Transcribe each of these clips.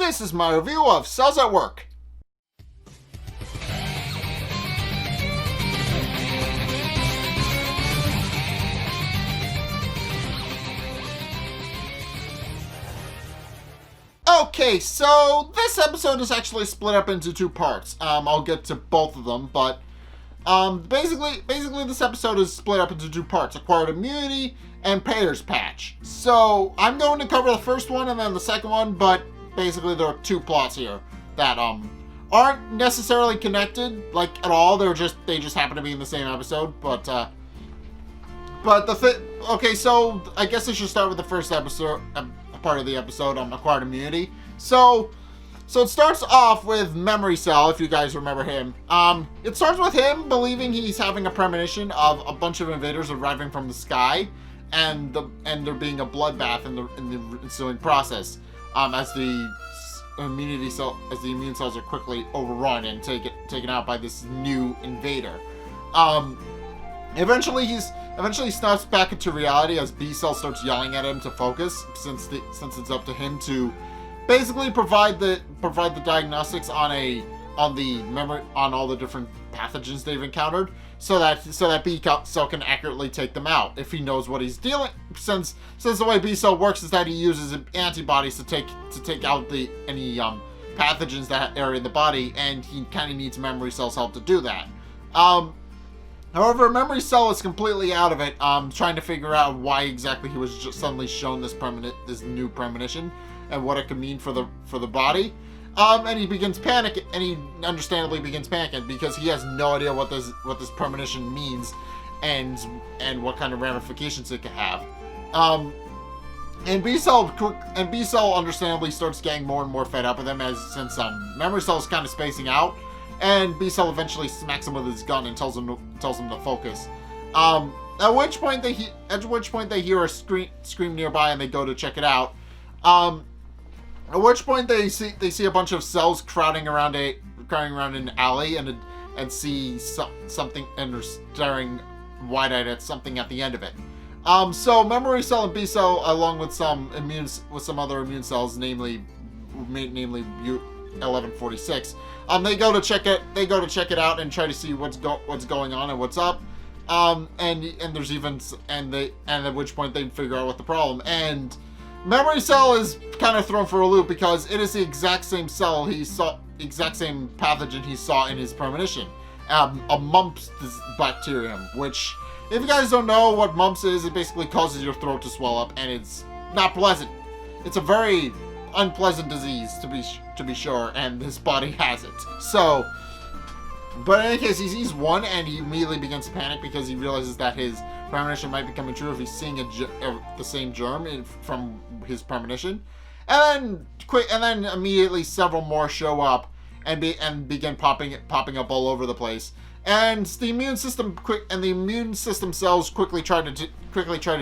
This is my review of Cells at Work. Okay, so this episode is actually split up into two parts. I'll get to both of them, but basically this episode is split up into two parts: acquired immunity and Peyer's patch. So I'm going to cover the first one and then the second one, but basically there are two plots here that aren't necessarily connected like at all. They just happen to be in the same episode, okay, so I guess I should start with the first episode. Part of the episode on acquired immunity. So it starts off with Memory Cell, if you guys remember him. It starts with him believing he's having a premonition of a bunch of invaders arriving from the sky, and there being a bloodbath in the ensuing process. As the immune cells are quickly overrun and taken out by this new invader. Eventually he snaps back into reality as B Cell starts yelling at him to focus, since it's up to him to basically provide the diagnostics on all the different pathogens they've encountered, so that B Cell can accurately take them out if he knows what he's dealing. Since the way B Cell works is that he uses antibodies to take out any pathogens that are in the body, and he kind of needs Memory Cell's help to do that. However, Memory Cell is completely out of it, trying to figure out why exactly he was just suddenly shown this new premonition and what it could mean for the body. And he begins panicking, and he understandably begins panicking because he has no idea what this premonition means and what kind of ramifications it could have. And B Cell understandably starts getting more and more fed up with him since Memory Cell is kind of spacing out. And B Cell eventually smacks him with his gun and tells him to focus. At which point they hear a scream nearby and they go to check it out. At which point they see a bunch of cells crowding around an alley and see something, and they're staring wide-eyed at something at the end of it. So Memory Cell and B Cell, along with some other immune cells, namely 1146. They go to check it out and try to see what's going on and what's up. And at which point they figure out what the problem. And Memory Cell is kind of thrown for a loop because it is the exact same pathogen he saw in his premonition. A mumps bacterium, which, if you guys don't know what mumps is, it basically causes your throat to swell up, and it's not pleasant. It's a very unpleasant disease to be sure, and his body has it. So, but in any case, he sees one and he immediately begins to panic because he realizes that his premonition might be coming true if he's seeing the same germ from his premonition. And then immediately several more show up and begin popping up all over the place. And the immune system cells quickly try to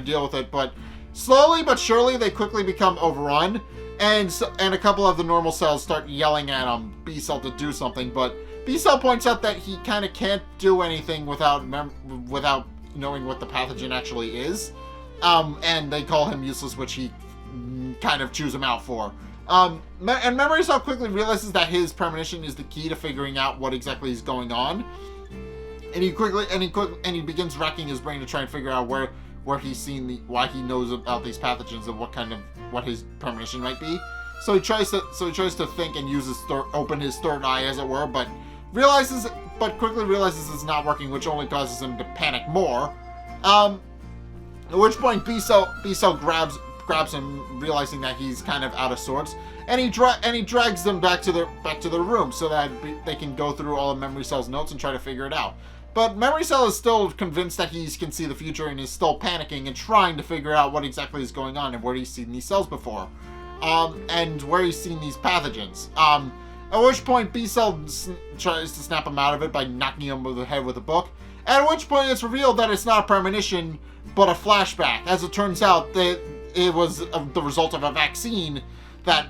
deal with it, but slowly but surely they quickly become overrun. And a couple of the normal cells start yelling at B Cell to do something, but B Cell points out that he kind of can't do anything without knowing what the pathogen actually is, and they call him useless, which he kind of chews him out for. And Memory Cell quickly realizes that his premonition is the key to figuring out what exactly is going on, and he begins racking his brain to try and figure out where he's seen why he knows about these pathogens and what his premonition might be. So he tries to think and open his third eye, as it were, but quickly realizes it's not working, which only causes him to panic more. At which point B Cell grabs him, realizing that he's kind of out of sorts, and he drags them back to their room so that they can go through all of Memory Cell's notes and try to figure it out. But Memory Cell is still convinced that he can see the future and is still panicking and trying to figure out what exactly is going on and where he's seen these cells before, and where he's seen these pathogens. At which point B Cell tries to snap him out of it by knocking him over the head with a book. At which point it's revealed that it's not a premonition, but a flashback. As it turns out, it was the result of a vaccine that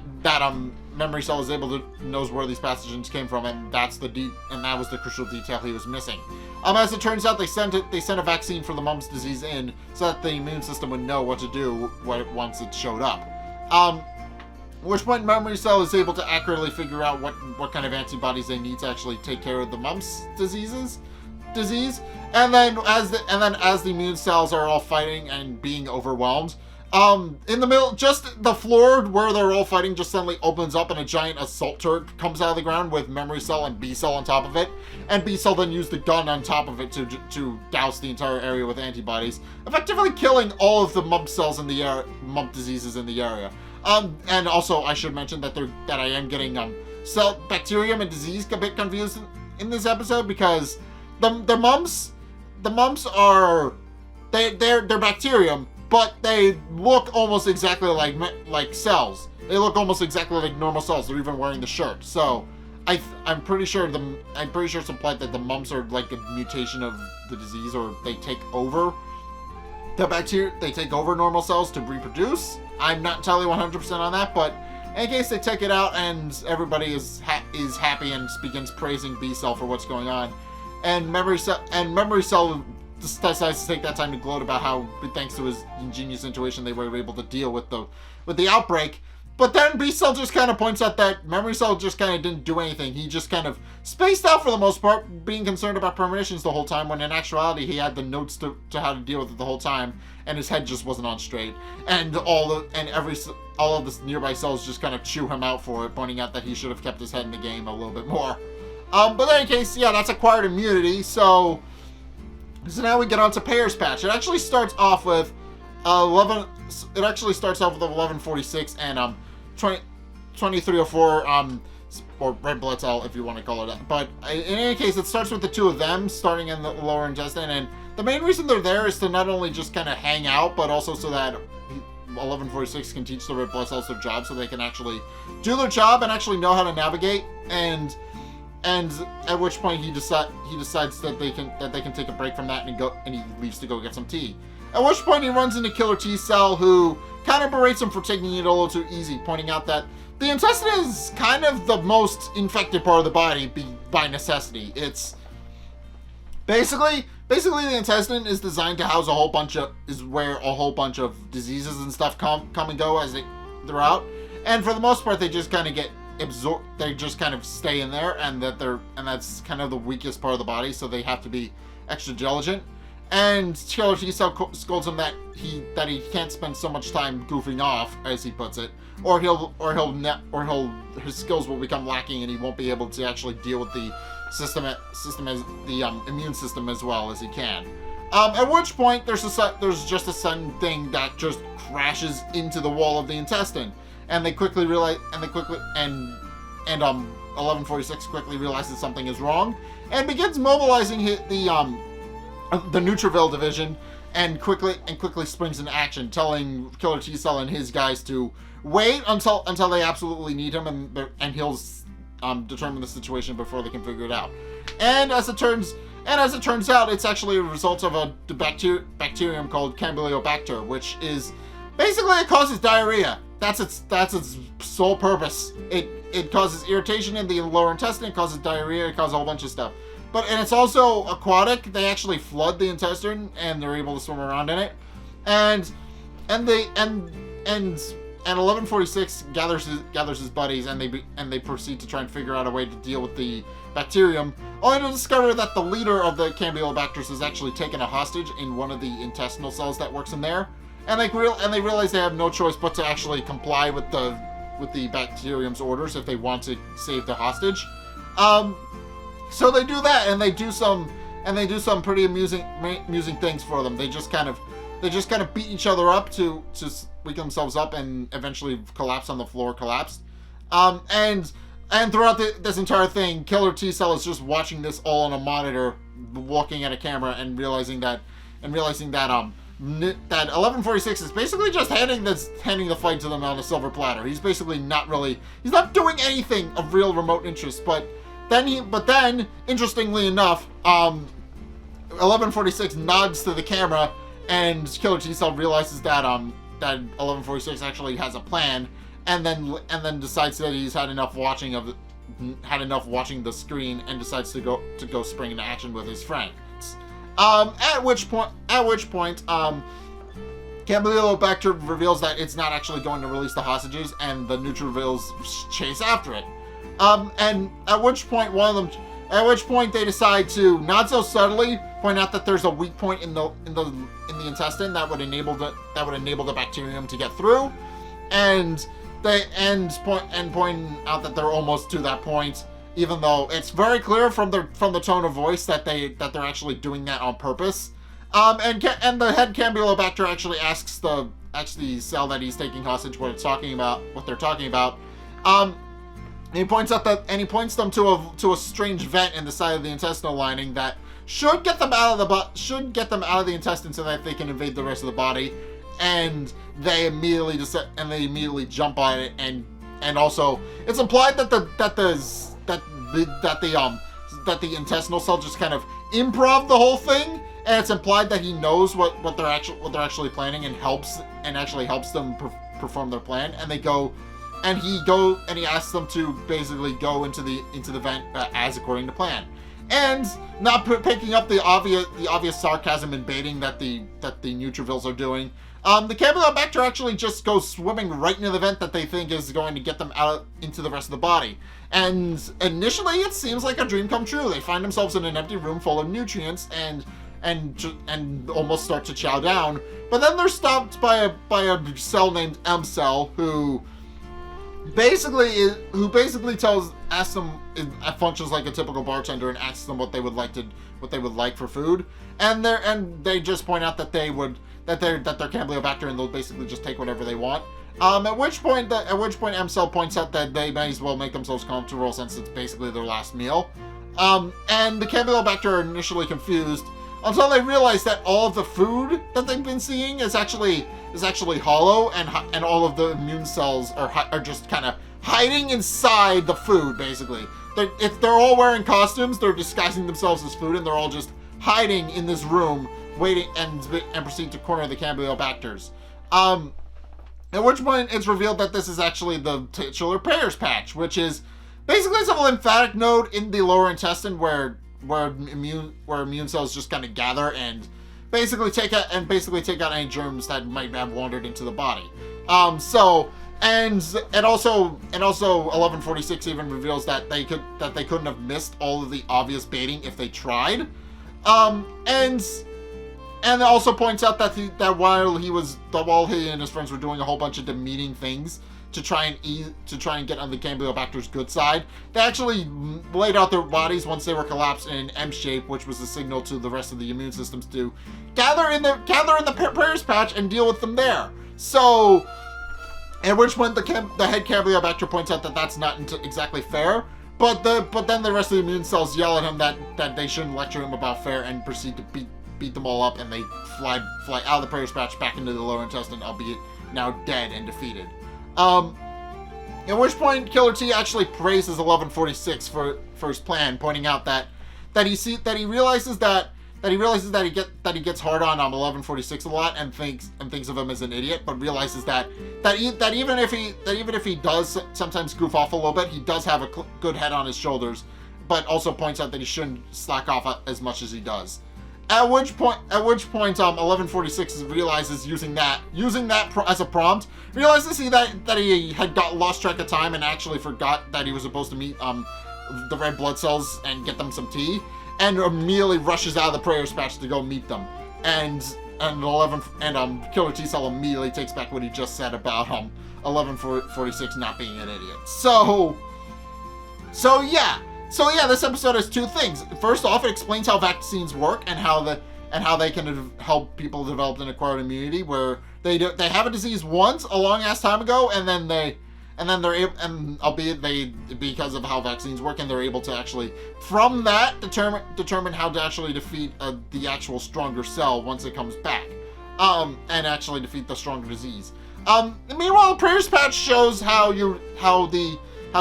Memory Cell knows where these pathogens came from, and that was the crucial detail he was missing. As it turns out, they sent a vaccine for the mumps disease in so that the immune system would know what to do once it showed up. At which point Memory Cell is able to accurately figure out what kind of antibodies they need to actually take care of the mumps disease. And then as the immune cells are all fighting and being overwhelmed, in the middle, just the floor where they're all fighting just suddenly opens up and a giant assault turret comes out of the ground with Memory Cell and B Cell on top of it. And B Cell then used the gun on top of it to douse the entire area with antibodies, effectively killing all of the mump cells in the area, mump diseases in the area. And also I should mention that I am getting cell bacterium and disease a bit confused in this episode, because the mumps are they're bacterium, but they look almost exactly like cells. They look almost exactly like normal cells. They're even wearing the shirt. So I'm pretty sure it's implied that the mumps are like a mutation of the disease, or they take over the bacteria. They take over normal cells to reproduce. I'm not entirely 100% on that, but in case they take it out, and everybody is happy and begins praising B Cell for what's going on, and Memory Cell decides to take that time to gloat about how, thanks to his ingenious intuition, they were able to deal with the outbreak. But then B Cell just kind of points out that Memory Cell just kind of didn't do anything. He just kind of spaced out for the most part, being concerned about premonitions the whole time, when in actuality he had the notes to how to deal with it the whole time, and his head just wasn't on straight. And all of the nearby cells just kind of chew him out for it, pointing out that he should have kept his head in the game a little bit more. But in any case, yeah, that's acquired immunity. So now we get on to Peyer's patch. It actually starts off with 1146 and 2304 or red blood cell, if you want to call it that. But in any case, it starts with the two of them starting in the lower intestine, and the main reason they're there is to not only just kind of hang out, but also so that 1146 can teach the red blood cells their job, so they can actually do their job and actually know how to navigate. And at which point he decides that they can take a break from that, and he leaves to go get some tea. At which point he runs into Killer T Cell, who kind of berates him for taking it a little too easy, pointing out that the intestine is kind of the most infected part of the body by necessity. It's basically the intestine is designed to house where a whole bunch of diseases and stuff come and go as they're out, and for the most part they just kind of get absorbed. They just kind of stay in there, and that's kind of the weakest part of the body, so they have to be extra diligent. And Killer T Cell scolds him that he can't spend so much time goofing off, as he puts it, or his skills will become lacking, and he won't be able to actually deal with the immune system as well as he can. At which point there's just a sudden thing that just crashes into the wall of the intestine, and 1146 quickly realizes something is wrong and begins mobilizing the Neutrophil division, and quickly springs into action, telling Killer T Cell and his guys to wait until they absolutely need him, and he'll determine the situation before they can figure it out. And as it turns out, it's actually a result of a bacterium called Campylobacter, which is basically, it causes diarrhea. That's its sole purpose. It causes irritation in the lower intestine. It causes diarrhea. It causes a whole bunch of stuff. And it's also aquatic. They actually flood the intestine, and they're able to swim around in it. And 1146 gathers his buddies, and they proceed to try and figure out a way to deal with the bacterium, only to discover that the leader of the Campylobacters is actually taken a hostage in one of the intestinal cells that works in there. And they realize they have no choice but to actually comply with the bacterium's orders if they want to save the hostage. So they do that, and they do some pretty amusing things for them. They just kind of beat each other up to weaken themselves up, and eventually collapse on the floor. And throughout this entire thing, Killer T Cell is just watching this all on a monitor, looking at a camera, and realizing that 1146 is basically just handing the fight to them on a silver platter. He's basically not doing anything of real remote interest, but then, interestingly enough, 1146 nods to the camera, and Killer T Cell realizes that 1146 actually has a plan, and then decides that he's had enough watching the screen, and decides to go spring into action with his friends. At which point, Campylobacter reveals that it's not actually going to release the hostages, and the neutrophils chase after it. And at which point they decide to, not so subtly, point out that there's a weak point in the intestine that would enable the bacterium to get through, and point out that they're almost to that point, even though it's very clear from the tone of voice that they're actually doing that on purpose. And the head Campylobacter actually asks the cell that he's taking hostage what they're talking about. And he points them to a strange vent in the side of the intestinal lining that should get them out of the intestine so that they can invade the rest of the body. And they immediately jump on it, and also it's implied that the intestinal cell just kind of improv the whole thing. And it's implied that he knows what they're actually planning and actually helps them perform their plan. And he asks them to basically go into the vent as according to plan, and not picking up the obvious sarcasm and baiting that the neutrophils are doing. The Campylobacter actually just goes swimming right into the vent that they think is going to get them out into the rest of the body. And initially, it seems like a dream come true. They find themselves in an empty room full of nutrients and almost start to chow down. But then they're stopped by a cell named M cell who basically functions like a typical bartender and asks them what they would like for food. And they just point out that they're Campylobacter, and they'll basically just take whatever they want. At which point M cell points out that they may as well make themselves comfortable since it's basically their last meal. And the Campylobacter are initially confused until they realize that all of the food that they've been seeing is actually hollow, and all of the immune cells are just kind of hiding inside the food. Basically, if they're all wearing costumes, they're disguising themselves as food, and they're all just hiding in this room, waiting and proceed to corner the Campylobacters. At which point it's revealed that this is actually the titular Peyer's patch, which is basically a lymphatic node in the lower intestine where immune cells just kind of gather and basically take out any germs that might have wandered into the body. Also 1146 even reveals that they couldn't have missed all of the obvious baiting if they tried. And it also points out that while he and his friends were doing a whole bunch of demeaning things to try and get on the Campylobacter's good side, they actually laid out their bodies once they were collapsed in an M shape, which was a signal to the rest of the immune systems to gather in the Peyer's patch and deal with them there. So, at which point the head Campylobacter points out that that's not exactly fair. But then the rest of the immune cells yell at him that they shouldn't lecture him about fair, and proceed to beat them all up, and they fly out of the Peyer's patch back into the lower intestine, albeit now dead and defeated. At which point Killer T actually praises 1146 for his plan, pointing out that he realizes that he gets hard on 1146 a lot and thinks of him as an idiot, but realizes that even if he does sometimes goof off a little bit, he does have a good head on his shoulders, but also points out that he shouldn't slack off as much as he does. At which point 1146 realizes using that as a prompt, realizes that he had lost track of time and actually forgot that he was supposed to meet the red blood cells and get them some tea, and immediately rushes out of the Peyer's patch to go meet them. And Killer T Cell immediately takes back what he just said about 1146 not being an idiot. So yeah, this episode has two things. First off, it explains how vaccines work and how they can help people develop an acquired immunity, where they have a disease once a long ass time ago, because of how vaccines work, and they're able to actually from that determine how to actually defeat the actual stronger cell once it comes back, and actually defeat the stronger disease. Meanwhile, Peyer's patch shows how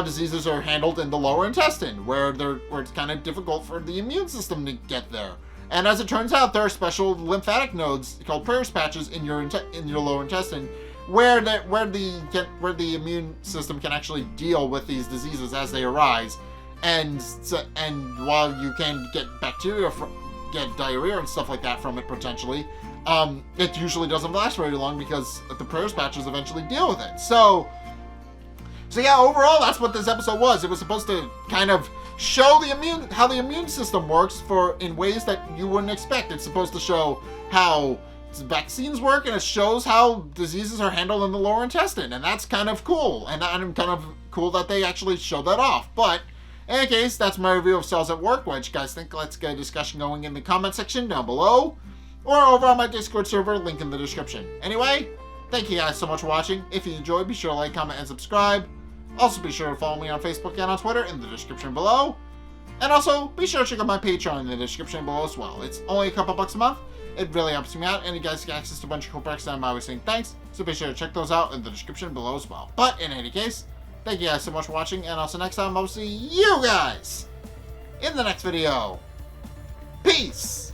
diseases are handled in the lower intestine, where it's kind of difficult for the immune system to get there. And as it turns out, there are special lymphatic nodes called Peyer's patches in your lower intestine, where the immune system can actually deal with these diseases as they arise. And while you can get diarrhea and stuff like that from it potentially, it usually doesn't last very long because the Prayers patches eventually deal with it. So yeah, overall, that's what this episode was. It was supposed to kind of show how the immune system works in ways that you wouldn't expect. It's supposed to show how vaccines work, and it shows how diseases are handled in the lower intestine, and that's kind of cool. And I'm kind of cool that they actually showed that off. But in any case, that's my review of Cells at Work. What you guys think? Let's get a discussion going in the comment section down below, or over on my Discord server, link in the description. Anyway, thank you guys so much for watching. If you enjoyed, be sure to like, comment, and subscribe. Also, be sure to follow me on Facebook and on Twitter in the description below. And also, be sure to check out my Patreon in the description below as well. It's only a couple bucks a month. It really helps me out, and you guys get access to a bunch of cool perks that I'm always saying thanks. So be sure to check those out in the description below as well. But in any case, thank you guys so much for watching, and also next time I'll see you guys in the next video. Peace!